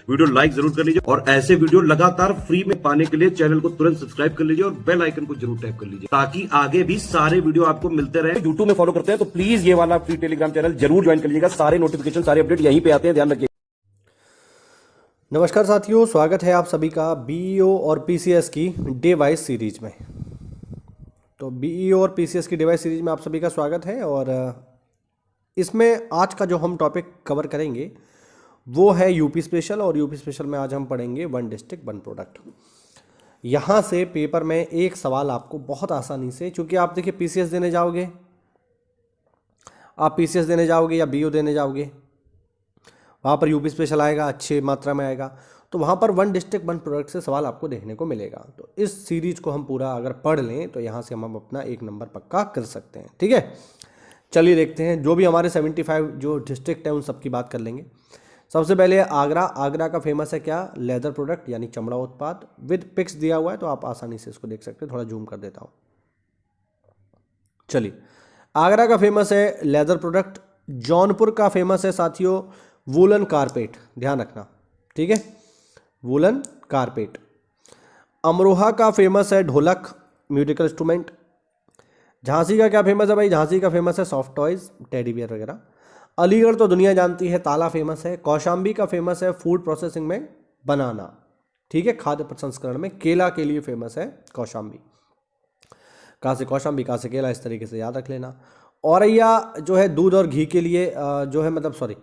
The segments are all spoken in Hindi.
वीडियो लाइक जरूर कर लीजिए और ऐसे वीडियो लगातार फ्री में पाने के लिए चैनल को तुरंत सब्सक्राइब कर लीजिए और बेल आइकन को जरूर टैप कर लीजिए ताकि आगे भी सारे वीडियो आपको मिलते रहे। यूट्यूब में फॉलो करते हैं तो प्लीज ये वाला फ्री टेलीग्राम चैनल जरूर ज्वाइन कर लीजिएगा। सारे नोटिफिकेशन सारे अपडेट यहीं पे आते हैं, ध्यान रखिए। नमस्कार साथियों, स्वागत है आप सभी का बीईओ और पीसीएस की डे वाइज सीरीज में। तो बीईओ और पीसीएस की डे वाइज सीरीज में आप सभी का स्वागत है और इसमें आज का जो हम टॉपिक कवर करेंगे वो है यूपी स्पेशल। और यूपी स्पेशल में आज हम पढ़ेंगे वन डिस्ट्रिक्ट वन प्रोडक्ट। यहाँ से पेपर में एक सवाल आपको बहुत आसानी से, क्योंकि आप देखिए पीसीएस देने जाओगे, आप पीसीएस देने जाओगे या बीईओ देने जाओगे, वहाँ पर यूपी स्पेशल आएगा, अच्छी मात्रा में आएगा, तो वहाँ पर वन डिस्ट्रिक्ट वन प्रोडक्ट से सवाल आपको देखने को मिलेगा। तो इस सीरीज को हम पूरा अगर पढ़ लें तो यहाँ से हम अपना एक नंबर पक्का कर सकते हैं। ठीक है, चलिए देखते हैं। जो भी हमारे 75 जो डिस्ट्रिक्ट हैं उन सब की बात कर लेंगे। सबसे पहले आगरा। आगरा का फेमस है क्या? लेदर प्रोडक्ट यानी चमड़ा उत्पाद। विद पिक्स दिया हुआ है तो आप आसानी से इसको देख सकते हैं। थोड़ा जूम कर देता हूँ। चलिए, आगरा का फेमस है लेदर प्रोडक्ट। जौनपुर का फेमस है साथियों वूलन कारपेट, ध्यान रखना, ठीक है, वूलन कारपेट। अमरोहा का फेमस है ढोलक, म्यूजिकल इंस्ट्रूमेंट। झांसी का क्या फेमस है भाई? झांसी का फेमस है सॉफ्ट टॉयज, टेडी बियर वगैरह। अलीगढ़ तो दुनिया जानती है, ताला फेमस है। कौशाम्बी का फेमस है फूड प्रोसेसिंग में बनाना, ठीक है, खाद्य प्रसंस्करण में। केला के लिए फेमस है कौशाम्बी। कहाँ से कौशाम्बी, कहाँ से केला, इस तरीके से याद रख लेना। औरैया जो है दूध और घी के लिए जो है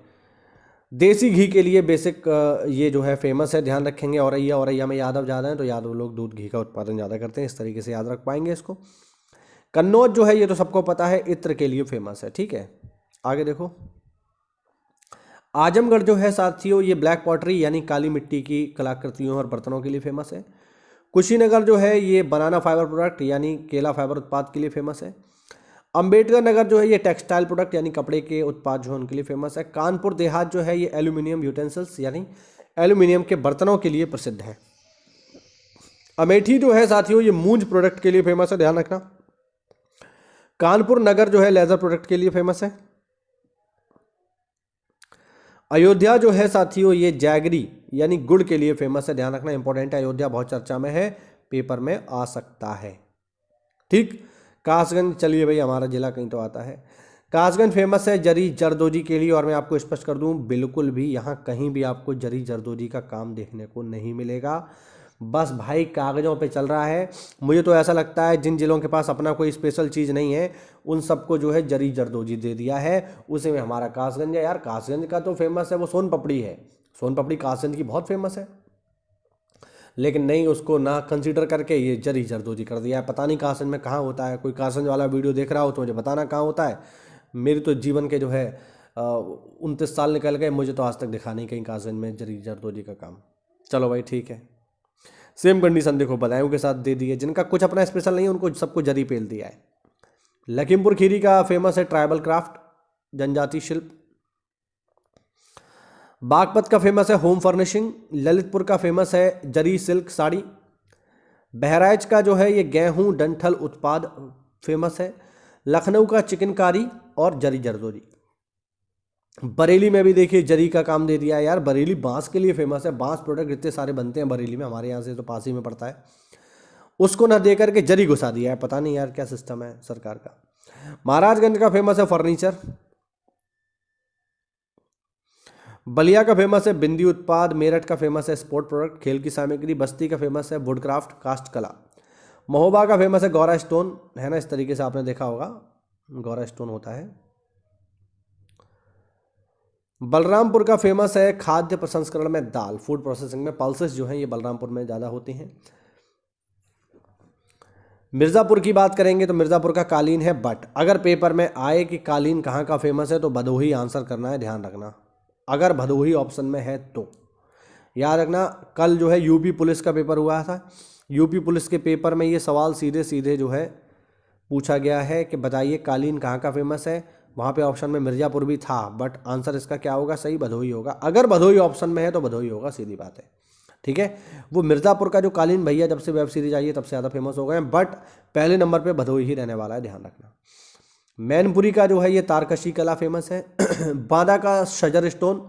देसी घी के लिए बेसिक ये जो है फेमस है, ध्यान रखेंगे। औरैया में यादव ज़्यादा हैं तो यादव लोग दूध घी का उत्पादन ज़्यादा करते हैं, इस तरीके से याद रख पाएंगे इसको। कन्नौज जो है ये तो सबको पता है, इत्र के लिए फेमस है, ठीक है। आगे देखो, आजमगढ़ जो है साथियों ये ब्लैक पॉटरी यानी काली मिट्टी की कलाकृतियों और बर्तनों के लिए फेमस है। कुशीनगर जो है ये बनाना फाइबर प्रोडक्ट यानी केला फाइबर उत्पाद के लिए फेमस है। अंबेडकर नगर जो है ये टेक्सटाइल प्रोडक्ट यानी कपड़े के उत्पाद जो है उनके लिए फेमस है। कानपुर देहात जो है ये एल्यूमिनियम यूटेंसिल्स यानी एल्यूमिनियम के बर्तनों के लिए प्रसिद्ध है। अमेठी जो है साथियों ये मूंज प्रोडक्ट के लिए फेमस है, ध्यान रखना। कानपुर नगर जो है लेदर प्रोडक्ट के लिए फेमस है। अयोध्या जो है साथियों ये जैगरी यानी गुड़ के लिए फेमस है, ध्यान रखना, इंपॉर्टेंट है। अयोध्या बहुत चर्चा में है, पेपर में आ सकता है, ठीक। कासगंज, चलिए भाई हमारा जिला कहीं तो आता है। कासगंज फेमस है जरी जरदोजी के लिए। और मैं आपको स्पष्ट कर दूं, बिल्कुल भी यहाँ कहीं भी आपको जरी जरदोजी का काम देखने को नहीं मिलेगा। बस भाई कागज़ों पे चल रहा है। मुझे तो ऐसा लगता है जिन जिलों के पास अपना कोई स्पेशल चीज़ नहीं है उन सबको जो है जरी जरदोजी दे दिया है। उसी में हमारा कासगंज है यार। कासगंज का तो फेमस है वो सोन पपड़ी है। सोन पपड़ी कासगंज की बहुत फेमस है, लेकिन नहीं, उसको ना कंसीडर करके ये जरी जरदोजी कर दिया है। पता नहीं कासगंज में कहाँ होता है। कोई कासगंज वाला वीडियो देख रहा हो तो मुझे बताना कहाँ होता है। मेरी तो जीवन के जो है 29 साल निकल गए, मुझे तो आज तक दिखा नहीं कहीं कासगंज में जरी जरदोजी का काम। चलो भाई ठीक है, सेम कंडीशन देखो बदायूं के साथ दे दी है। जिनका कुछ अपना स्पेशल नहीं है उनको सबको जरी पेल दिया है। लखीमपुर खीरी का फेमस है ट्राइबल क्राफ्ट, जनजाति शिल्प। बागपत का फेमस है होम फर्निशिंग। ललितपुर का फेमस है जरी सिल्क साड़ी। बहराइच का जो है ये गेहूं डंठल उत्पाद फेमस है। लखनऊ का चिकनकारी और जरी जरदोजी। बरेली में भी देखिए जरी का काम दे दिया है यार। बरेली बांस के लिए फेमस है। बांस प्रोडक्ट इतने सारे बनते हैं बरेली में, हमारे यहाँ से तो पास ही में पड़ता है। उसको ना दे करके जरी घुसा दिया है, पता नहीं यार क्या सिस्टम है सरकार का। महाराजगंज का फेमस है फर्नीचर। बलिया का फेमस है बिंदी उत्पाद। मेरठ का फेमस है स्पोर्ट प्रोडक्ट, खेल की सामग्री। बस्ती का फेमस है वुड क्राफ्ट, कास्ट कला। महोबा का फेमस है गौरा स्टोन, है ना, इस तरीके से आपने देखा होगा गौरा स्टोन होता है। बलरामपुर का फेमस है खाद्य प्रसंस्करण में दाल, फूड प्रोसेसिंग में। पल्सेस जो हैं ये बलरामपुर में ज़्यादा होती हैं। मिर्ज़ापुर की बात करेंगे तो मिर्ज़ापुर का कालीन है। बट अगर पेपर में आए कि कालीन कहाँ का फेमस है तो भदोही आंसर करना है, ध्यान रखना। अगर भदोही ऑप्शन में है तो याद रखना। कल जो है यूपी पुलिस का पेपर हुआ था। यूपी पुलिस के पेपर में ये सवाल सीधे सीधे जो है पूछा गया है कि बताइए कालीन कहाँ का फेमस है। वहाँ पे ऑप्शन में मिर्ज़ापुर भी था, बट आंसर इसका क्या होगा? सही भदोही होगा। अगर भदोही ऑप्शन में है तो भदोही होगा, सीधी बात है, ठीक है। वो मिर्ज़ापुर का जो कालीन भैया जब से वेब सीरीज आई है तब से ज़्यादा फेमस हो गए हैं, बट पहले नंबर पे भदोही ही रहने वाला है, ध्यान रखना। मैनपुरी का जो है ये तारकशी कला फेमस है। बांदा का शजर स्टोन।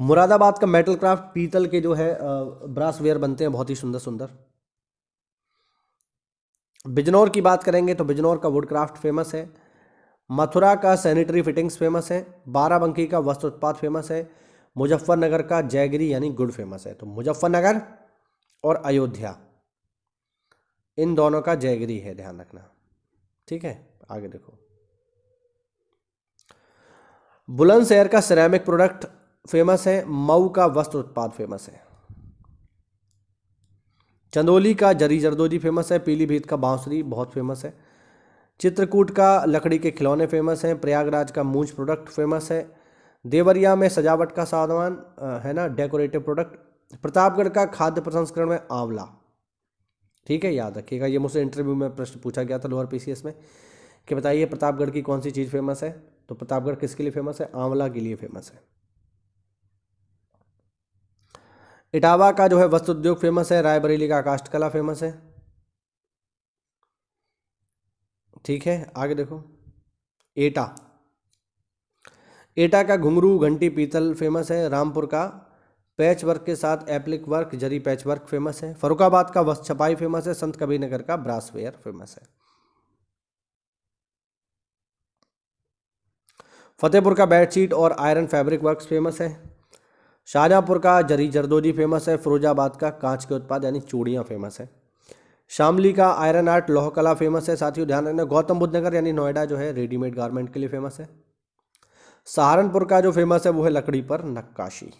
मुरादाबाद का मेटल क्राफ्ट, पीतल के जो है ब्रास वेयर बनते हैं बहुत ही सुंदर सुंदर। बिजनौर की बात करेंगे तो बिजनौर का वुड क्राफ्ट फेमस है। मथुरा का सैनिटरी फिटिंग्स फेमस है। बाराबंकी का वस्त्र उत्पाद फेमस है। मुजफ्फरनगर का जैगरी यानी गुड़ फेमस है। तो मुजफ्फरनगर और अयोध्या इन दोनों का जैगरी है, ध्यान रखना, ठीक है। आगे देखो, बुलंदशहर का सिरेमिक प्रोडक्ट फेमस है। मऊ का वस्त्र उत्पाद फेमस है। चंदौली का जरी जरदोजी फेमस है। पीलीभीत का बांसुरी बहुत फेमस है। चित्रकूट का लकड़ी के खिलौने फेमस हैं। प्रयागराज का मूंछ प्रोडक्ट फेमस है। देवरिया में सजावट का सामान है ना, डेकोरेटिव प्रोडक्ट। प्रतापगढ़ का खाद्य प्रसंस्करण में आंवला, ठीक है, याद रखिएगा। ये मुझसे इंटरव्यू में प्रश्न पूछा गया था लोअर पीसीएस में कि बताइए प्रतापगढ़ की कौन सी चीज़ फेमस है। तो प्रतापगढ़ किसके लिए फेमस है? आंवला के लिए फेमस है। इटावा का जो है वस्त्र उद्योग फेमस है। रायबरेली का काष्ठकला फेमस है, ठीक है। आगे देखो, एटा का घुंघरू घंटी पीतल फेमस है। रामपुर का पैच वर्क के साथ एप्लिक वर्क जरी पैच वर्क फेमस है। फरुखाबाद का वस्त्र छपाई फेमस है। संत कबीरनगर का ब्रास वेयर फेमस है। फतेहपुर का बेडशीट और आयरन फैब्रिक वर्क्स फेमस है। शाहजहांपुर का जरी जरदोजी फेमस है। फिरोजाबाद का कांच के उत्पाद यानी चूड़ियाँ फेमस है। शामली का आयरन आर्ट लौह कला फेमस है। साथियों ध्यान रखना, गौतम बुद्ध नगर यानी नोएडा जो है रेडीमेड गारमेंट के लिए फेमस है। सहारनपुर का जो फेमस है वो है लकड़ी पर नक्काशी।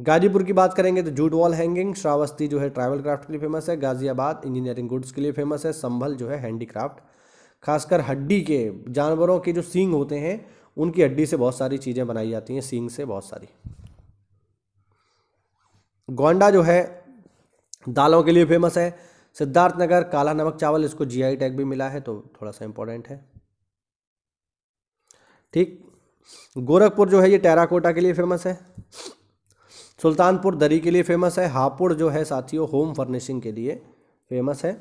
गाजीपुर की बात करेंगे तो जूट वॉल हैंगिंग। श्रावस्ती जो है ट्रैवल क्राफ्ट के लिए फेमस है। गाजियाबाद इंजीनियरिंग गुड्स के लिए फेमस है। संभल जो है हैंडीक्राफ्ट, खासकर हड्डी के जानवरों के जो सींग होते हैं उनकी हड्डी से बहुत सारी चीज़ें बनाई जाती हैं, सींग से बहुत सारी। गोंडा जो है दालों के लिए फेमस है। सिद्धार्थनगर काला नमक चावल, इसको जीआई टैग भी मिला है तो थोड़ा सा इंपॉर्टेंट है, ठीक। गोरखपुर जो है ये टेराकोटा के लिए फेमस है। सुल्तानपुर दरी के लिए फेमस है। हापुड़ जो है साथियों होम फर्निशिंग के लिए फेमस है।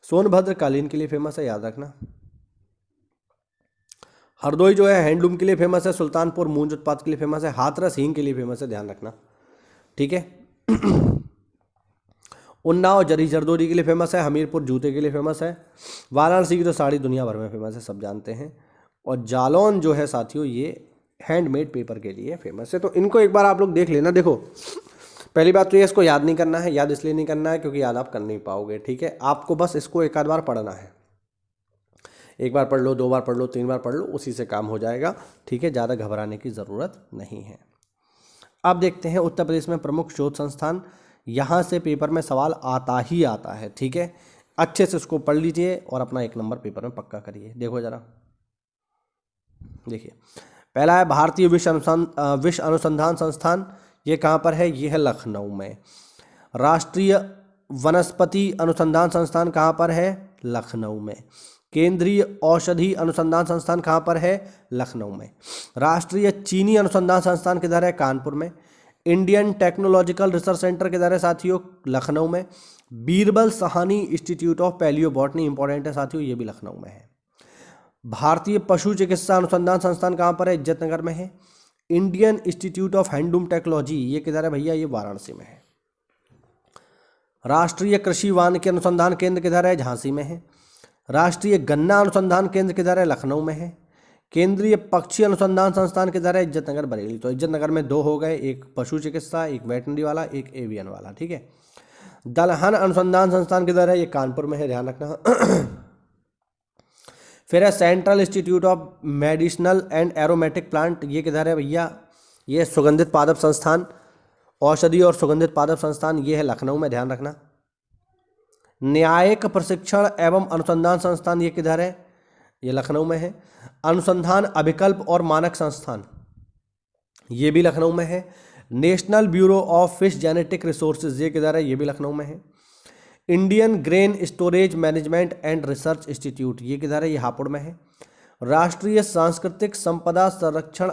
सोनभद्र कालीन के लिए फेमस है, याद रखना। हरदोई जो है हैंडलूम के लिए फेमस है। सुल्तानपुर मूंज उत्पाद के लिए फेमस है। हाथरस हींग के लिए फेमस है, ध्यान रखना, ठीक है। उन्नाव जरी जरदोजी के लिए फेमस है। हमीरपुर जूते के लिए फेमस है। वाराणसी की तो साड़ी दुनिया भर में फेमस है, सब जानते हैं। और जालौन जो है साथियों ये हैंडमेड पेपर के लिए फेमस है। तो इनको एक बार आप लोग देख लेना। देखो, पहली बात तो ये इसको याद नहीं करना है। याद इसलिए नहीं करना है क्योंकि याद आप कर नहीं पाओगे, ठीक है। आपको बस इसको एक आध बार पढ़ना है। एक बार पढ़ लो, 2 बार पढ़ लो, 3 बार पढ़ लो, उसी से काम हो जाएगा, ठीक है। ज़्यादा घबराने की ज़रूरत नहीं है। अब देखते हैं उत्तर प्रदेश में प्रमुख शोध संस्थान। यहाँ से पेपर में सवाल आता ही आता है, ठीक है। अच्छे से इसको पढ़ लीजिए और अपना 1 नंबर पेपर में पक्का करिए। देखो जरा, देखिए, पहला है भारतीय विश्व अनुसंधान संस्थान, ये कहाँ पर है? ये है लखनऊ में। राष्ट्रीय वनस्पति अनुसंधान संस्थान कहाँ पर है? लखनऊ में। केंद्रीय औषधि अनुसंधान संस्थान कहाँ पर है? लखनऊ में। राष्ट्रीय चीनी अनुसंधान संस्थान किधर है? कानपुर में। इंडियन टेक्नोलॉजिकल रिसर्च सेंटर किधर है साथियों? लखनऊ में। Birbal Sahni institute of palaeobotany, important है साथियों, ये भी लखनऊ में है। भारतीय पशु चिकित्सा अनुसंधान संस्थान कहाँ पर है? इज्जतनगर में है। Indian institute of handloom technology ये किधर है भैया? ये वाराणसी में है। राष्ट्रीय कृषि वानिकी अनुसंधान केंद्र किधर है? झांसी में है। राष्ट्रीय गन्ना अनुसंधान केंद्र किधर है? लखनऊ में है। केंद्रीय पक्षी अनुसंधान संस्थान किधर है? इज्जतनगर बरेली। तो इज्जतनगर में 2 हो गए, एक पशु चिकित्सा, एक वेटनरी वाला, एक एवियन वाला, ठीक है। दलहन अनुसंधान संस्थान किधर है? ये कानपुर में है, ध्यान रखना। फिर है central institute of medicinal and aromatic plant, ये किधर है भैया? ये सुगंधित पादप संस्थान, औषधि और सुगंधित पादप संस्थान, ये है लखनऊ में, ध्यान रखना। न्यायिक प्रशिक्षण एवं अनुसंधान संस्थान ये किधर है? ये लखनऊ में है। अनुसंधान अभिकल्प और मानक संस्थान ये भी लखनऊ में है। National bureau of fish genetic resources ये किधर है? ये भी लखनऊ में है। Indian grain storage management and research institute ये किधर है? ये हापुड़ में है। राष्ट्रीय सांस्कृतिक संपदा संरक्षण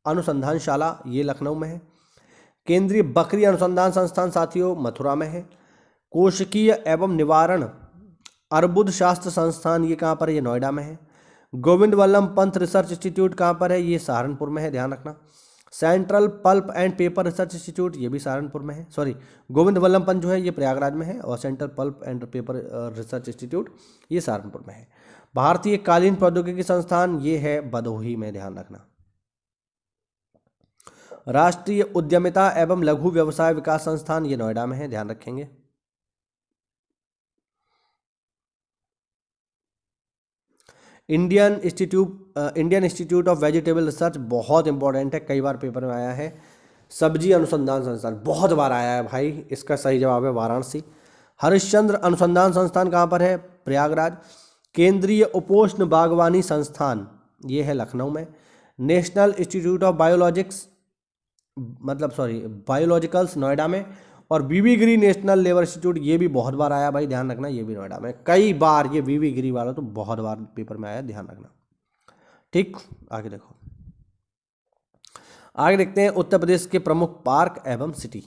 अनुसंधानशाला ये लखनऊ में है। केंद्रीय बकरी अनुसंधान संस्थान साथियों मथुरा में है। कोशिकीय एवं निवारण अर्बुद शास्त्र संस्थान ये कहाँ पर है? ये नोएडा में है। गोविंद वल्लभ पंत रिसर्च इंस्टीट्यूट कहाँ पर है? ये सहारनपुर में है, ध्यान रखना। Central pulp and paper research institute ये भी सहारनपुर में है, सॉरी गोविंद वल्लभ पंत जो है ये प्रयागराज में है, और central pulp and paper research institute ये सहारनपुर में है। भारतीय कालीन प्रौद्योगिकी संस्थान ये है भदोही में, ध्यान रखना। राष्ट्रीय उद्यमिता एवं लघु व्यवसाय विकास संस्थान ये नोएडा में है, ध्यान रखेंगे। Indian institute of vegetable research बहुत इंपॉर्टेंट है, कई बार पेपर में आया है। सब्जी अनुसंधान संस्थान बहुत बार आया है भाई, इसका सही जवाब है वाराणसी। हरिश्चंद्र अनुसंधान संस्थान कहाँ पर है? प्रयागराज। केंद्रीय उपोष्ण बागवानी संस्थान ये है लखनऊ में। National institute of biologicals Noida में। और बीबी गिरी नेशनल लेबर इंस्टीट्यूट ये भी बहुत बार आया भाई, ध्यान रखना, ये भी नोएडा में कई बार, ये बीबी गिरी वाला तो बहुत बार पेपर में आया, ध्यान रखना। ठीक, आगे देखो, आगे देखते हैं उत्तर प्रदेश के प्रमुख पार्क एवं सिटी।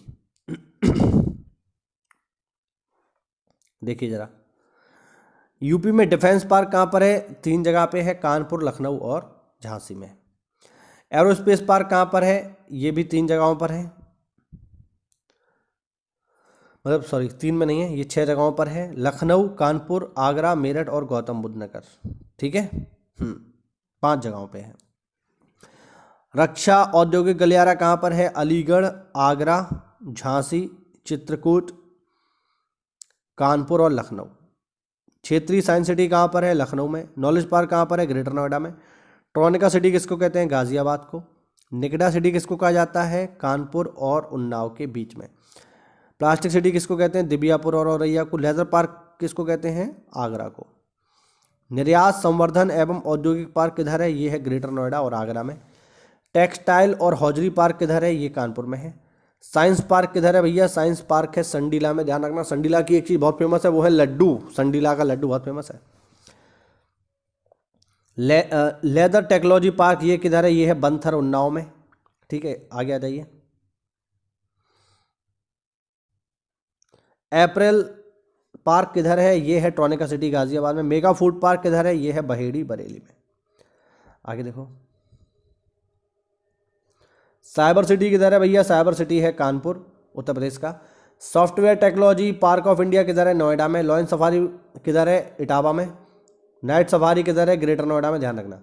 देखिए जरा, यूपी में डिफेंस पार्क कहाँ पर है? 3 जगह पे है, कानपुर, लखनऊ और झांसी में। एरोस्पेस पार्क कहाँ पर है? ये भी 3 जगहों पर है, मतलब सॉरी 3 में नहीं है, ये 6 जगहों पर है, लखनऊ, कानपुर, आगरा, मेरठ और गौतम बुद्ध नगर। ठीक है, 5 जगहों पे है। रक्षा औद्योगिक गलियारा कहाँ पर है? अलीगढ़, आगरा, झांसी, चित्रकूट, कानपुर और लखनऊ। क्षेत्रीय साइंस सिटी कहाँ पर है? लखनऊ में। नॉलेज पार्क कहाँ पर है? ग्रेटर नोएडा में। ट्रोनिका सिटी किसको कहते हैं? गाजियाबाद को। निकड़ा सिटी किसको कहा जाता है? कानपुर और उन्नाव के बीच में। प्लास्टिक सिटी किसको कहते हैं? दिबियापुर और औरैया को। लेजर पार्क किसको कहते हैं? आगरा को। निर्यात संवर्धन एवं औद्योगिक पार्क किधर है? ये है ग्रेटर नोएडा और आगरा में। टेक्सटाइल और हौजरी पार्क किधर है? ये कानपुर में है। साइंस पार्क किधर है भैया? साइंस पार्क है संडीला में, ध्यान रखना। संडीला की एक चीज़ बहुत फेमस है, वो है लड्डू, संडीला का लड्डू बहुत फेमस है। लेदर टेक्नोलॉजी पार्क ये किधर है? ये है बंथर, उन्नाव में। ठीक है, आगे आ जाइए। अप्रैल पार्क किधर है? ये है ट्रोनिका सिटी गाजियाबाद में। मेगा फूड पार्क किधर है? ये है बहेड़ी, बरेली में। आगे देखो, साइबर सिटी किधर है भैया? साइबर सिटी है कानपुर, उत्तर प्रदेश का। Software technology park of India किधर है? नोएडा में। लॉयन सफारी किधर है? इटावा में। नाइट सफारी किधर है? ग्रेटर नोएडा में, ध्यान रखना।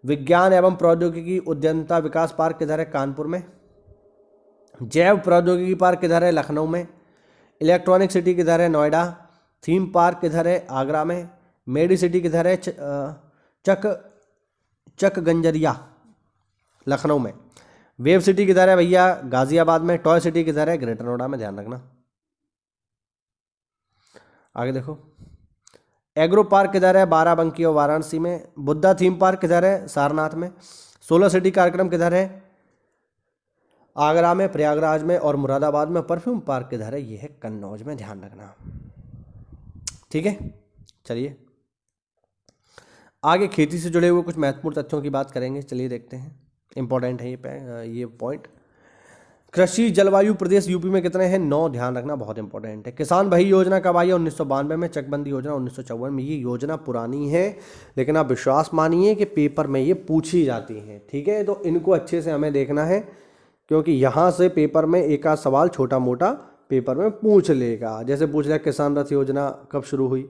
विज्ञान एवं प्रौद्योगिकी उद्यमिता विकास पार्क किधर है? कानपुर में। जैव प्रौद्योगिकी पार्क किधर है? लखनऊ में। इलेक्ट्रॉनिक सिटी किधर है? नोएडा। थीम पार्क किधर है? आगरा में। मेडी सिटी किधर है? चकगंजरिया, लखनऊ में। वेव सिटी किधर है भैया? गाजियाबाद में। टॉय सिटी किधर है? ग्रेटर नोएडा में, ध्यान रखना। आगे देखो, एग्रो पार्क किधर है? बाराबंकी और वाराणसी में। बुद्धा थीम पार्क किधर है? सारनाथ में। सोलर सिटी कार्यक्रम किधर है? आगरा में, प्रयागराज में और मुरादाबाद में। परफ्यूम पार्क किधर है? ये है कन्नौज में, ध्यान रखना। ठीक है, चलिए आगे खेती से जुड़े हुए कुछ महत्वपूर्ण तथ्यों की बात करेंगे। चलिए देखते हैं, इंपॉर्टेंट है ये पॉइंट। कृषि जलवायु प्रदेश यूपी में कितने हैं? 9, ध्यान रखना, बहुत इंपॉर्टेंट है। किसान भाई योजना कब आई है? 1992 में। चकबंदी योजना 1954 में। ये योजना पुरानी है, लेकिन आप विश्वास मानिए कि पेपर में ये पूछी जाती हैं। ठीक है, तो इनको अच्छे से हमें देखना है, क्योंकि यहाँ से पेपर में एक आध सवाल छोटा मोटा पेपर में पूछ लेगा। जैसे पूछ लिया किसान रथ योजना कब शुरू हुई।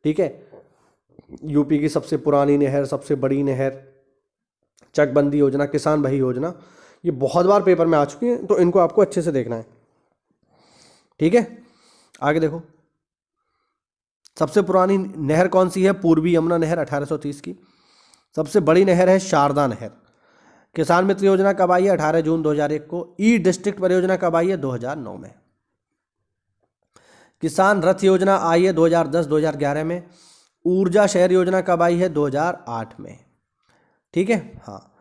ठीक है, यूपी की सबसे पुरानी नहर, सबसे बड़ी नहर। चकबंदी योजना, किसान भाई योजना, ये बहुत बार पेपर में आ चुकी हैं, तो इनको आपको अच्छे से देखना है। ठीक है, आगे देखो, सबसे पुरानी नहर कौन सी है? पूर्वी यमुना नहर, 1830 की। सबसे बड़ी नहर है शारदा नहर। किसान मित्र योजना कब आई है? 18 जून 2001 को। ई डिस्ट्रिक्ट परियोजना कब आई है? 2009 में। किसान रथ योजना आई है 2010-2011 में। ऊर्जा शहर योजना कब आई है? 2008 में। ठीक है, हाँ,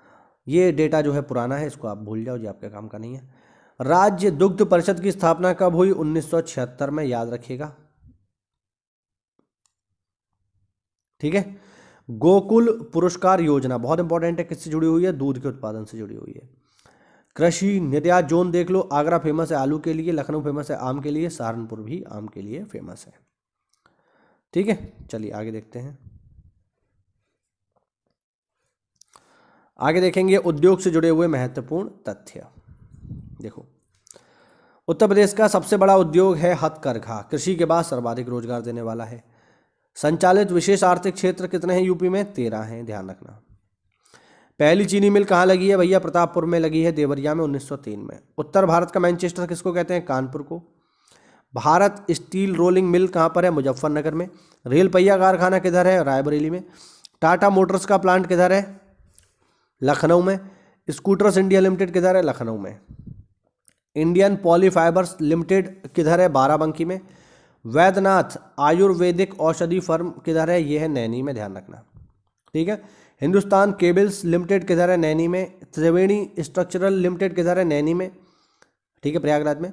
ये डेटा जो है पुराना है, इसको आप भूल जाओ, ये आपके काम का नहीं है। राज्य दुग्ध परिषद की स्थापना कब हुई? 1976 में, याद रखिएगा। ठीक है, गोकुल पुरस्कार योजना बहुत इंपॉर्टेंट है, किससे जुड़ी हुई है? दूध के उत्पादन से जुड़ी हुई है। कृषि निर्यात जोन देख लो, आगरा फेमस है आलू के लिए, लखनऊ फेमस है आम के लिए, सहारनपुर भी आम के लिए फेमस है। ठीक है, चलिए आगे देखते हैं। आगे देखेंगे उद्योग से जुड़े हुए महत्वपूर्ण तथ्य। देखो, उत्तर प्रदेश का सबसे बड़ा उद्योग है हथकरघा, कृषि के बाद सर्वाधिक रोजगार देने वाला है। संचालित विशेष आर्थिक क्षेत्र कितने हैं यूपी में? 13 हैं, ध्यान रखना। पहली चीनी मिल कहाँ लगी है भैया? प्रतापपुर में लगी है, देवरिया में 1903 में। उत्तर भारत का मैनचेस्टर किसको कहते हैं? कानपुर को। भारत स्टील रोलिंग मिल कहाँ पर है? मुजफ्फरनगर में। रेल पहिया कारखाना किधर है? रायबरेली में। टाटा मोटर्स का प्लांट किधर है? लखनऊ में। स्कूटर्स इंडिया लिमिटेड किधर है? लखनऊ में। इंडियन पॉलीफाइबर्स लिमिटेड किधर है? बाराबंकी में। वैद्यनाथ आयुर्वेदिक औषधि फर्म किधर है? ये है नैनी में, ध्यान रखना, ठीक है। हिंदुस्तान केबल्स लिमिटेड किधर है? नैनी में। त्रिवेणी स्ट्रक्चरल लिमिटेड किधर है? नैनी में, ठीक है, प्रयागराज में।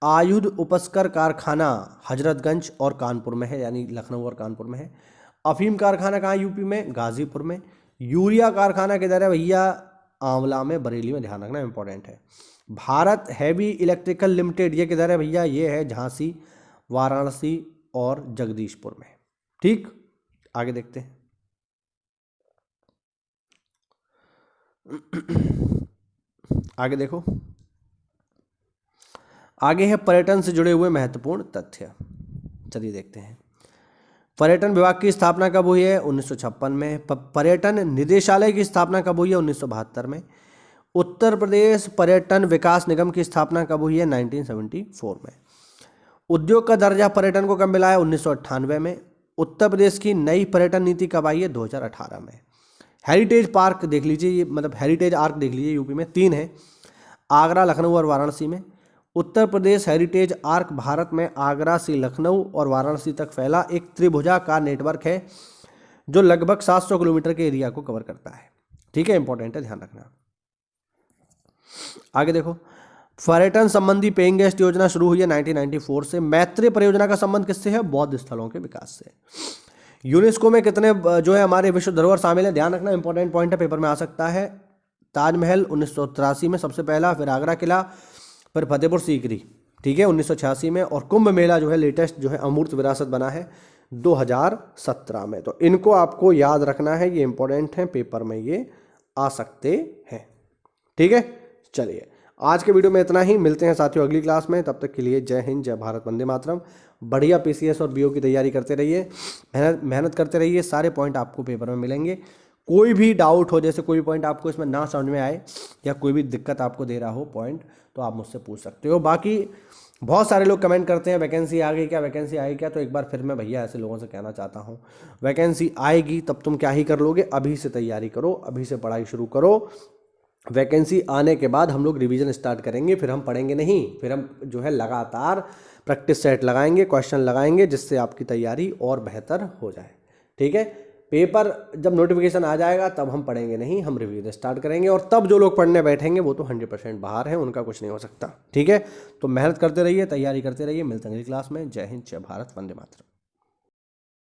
आयुध उपस्कर कारखाना हजरतगंज और कानपुर में है, यानी लखनऊ और कानपुर में है। अफीम कारखाना कहाँ? यूपी में, गाजीपुर में। यूरिया कारखाना किधर है भैया? आंवला में, बरेली में, ध्यान रखना, इंपॉर्टेंट है। भारत हैवी इलेक्ट्रिकल लिमिटेड ये किधर है भैया? ये है झांसी, वाराणसी और जगदीशपुर में, ठीक। आगे देखते हैं। आगे देखो, आगे है पर्यटन से जुड़े हुए महत्वपूर्ण तथ्य। चलिए देखते हैं। पर्यटन विभाग की स्थापना कब हुई है? 1956 में। पर्यटन निदेशालय की स्थापना कब हुई है? 1972 में। उत्तर प्रदेश पर्यटन विकास निगम की स्थापना कब हुई है? 1974 में। उद्योग का दर्जा पर्यटन को कब मिला है? 1998 में। उत्तर प्रदेश की नई पर्यटन नीति कब आई है? 2018 में। हेरिटेज पार्क देख लीजिए, ये मतलब हेरिटेज आर्क देख लीजिए, यूपी में 3 है, आगरा, लखनऊ और वाराणसी में। उत्तर प्रदेश हेरिटेज आर्क भारत में आगरा से लखनऊ और वाराणसी तक फैला एक त्रिभुजाकार नेटवर्क है जो लगभग 700 किलोमीटर के एरिया को कवर करता है, ठीक है, इंपॉर्टेंट है, ध्यान रखना। आगे देखो, पर्यटन संबंधी पेइंग गेस्ट योजना शुरू हुई है 1994 से। मैत्री परियोजना का संबंध किससे है? बौद्ध स्थलों के विकास से। यूनेस्को में कितने जो है हमारे विश्व धरोहर शामिल है? ध्यान रखना, इंपॉर्टेंट पॉइंट है, पेपर में आ सकता है। ताजमहल 1983 में सबसे पहला, फिर आगरा किला, फिर फतेहपुर सीकरी, ठीक है, 1986 में। और कुंभ मेला जो है लेटेस्ट जो है अमूर्त विरासत बना है 2017 में। तो इनको आपको याद रखना है, ये इंपॉर्टेंट है, पेपर में ये आ सकते हैं, ठीक है। चलिए, आज के वीडियो में इतना ही, मिलते हैं साथियों अगली क्लास में। तब तक के लिए जय हिंद, जय भारत, वंदे मातरम। बढ़िया पीसीएस और बीओ की तैयारी करते रहिए, मेहनत करते रहिए, सारे पॉइंट आपको पेपर में मिलेंगे। कोई भी डाउट हो, जैसे कोई पॉइंट आपको इसमें ना समझ में आए या कोई भी दिक्कत आपको दे रहा हो पॉइंट, तो आप मुझसे पूछ सकते हो। बाकी बहुत सारे लोग कमेंट करते हैं वैकेंसी आ गई क्या, वैकेंसी आई क्या, तो एक बार फिर मैं भैया ऐसे लोगों से कहना चाहता हूँ, वैकेंसी आएगी तब तुम क्या ही कर लोगे, अभी से तैयारी करो, अभी से पढ़ाई शुरू करो। वैकेंसी आने के बाद हम लोग रिवीजन स्टार्ट करेंगे, फिर हम पढ़ेंगे नहीं, फिर हम जो है लगातार प्रैक्टिस सेट लगाएंगे, क्वेश्चन लगाएंगे, जिससे आपकी तैयारी और बेहतर हो जाए, ठीक है। पेपर जब नोटिफिकेशन आ जाएगा तब हम पढ़ेंगे नहीं, हम रिवीजन स्टार्ट करेंगे, और तब जो लोग पढ़ने बैठेंगे वो तो 100% बाहर हैं, उनका कुछ नहीं हो सकता, ठीक है। तो मेहनत करते रहिए, तैयारी करते रहिए, मिलते हैं अगली क्लास में। जय हिंद, जय भारत, वंदे मातरम।